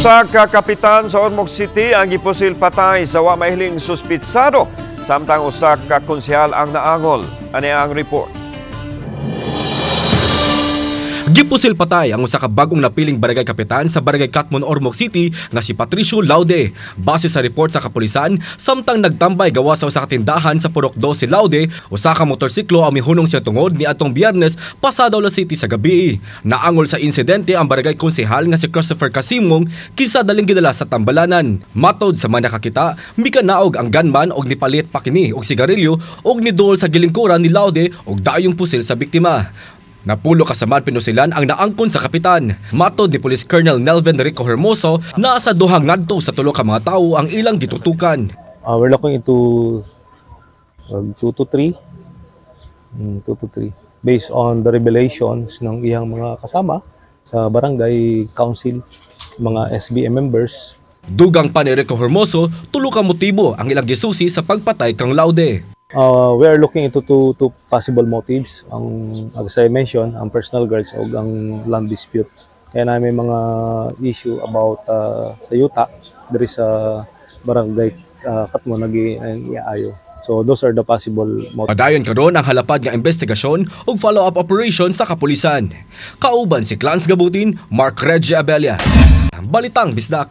Usa ka kapitan sa Ormoc City ang gipusil patay sa wa mahiling suspitsado samtang usa ka konsehal ang naangol. Ani ang report. Gipusil patay ang usa ka bagong napiling barangay kapitan sa Barangay Catmon, Ormoc City nga si Patricio Laude. Base sa report sa kapulisan, samtang nagtambay gawa sa usa ka tindahan sa Purok 2 si Laude, usa ka motorsiklo ang mihunong siya tungod ni atong Biyernes pasado alas 7 sa gabi. Naangol sa insidente ang barangay konsehal nga si Christopher Casimong kisa daling gidala sa tambalanan. Matod sa mga nakakita, mikanaog ang gunman og nipalit pa kini og sigarilyo og niduol sa gilingkuran ni Laude og dayong pusil sa biktima. Napulo kasamad pinusilan ang naangkon sa kapitan. Matod ni Police Colonel Nelvin Rico Hermoso, nasa duhang ngadto sa tulo ka mga tawo ang ilang gitutukan. We're looking into 2 to 3 based on the revelations ng iyang mga kasama sa barangay council, mga SBM members. Dugang pa ni Rico Hermoso, tulo ka motibo ang ilang gisusi sa pagpatay kang Laude. We are looking into two possible motives. As I mentioned, ang personal grudge o ang land dispute. Kaya na may mga issue about sa yuta, there is a barangay Catmon nag-iayo. So those are the possible motives. Padayon karon ang halapad nga investigasyon ug follow-up operation sa kapulisan. Kauban si Clans Gabutin, Mark Reggie Abella. Balitang Bisdak.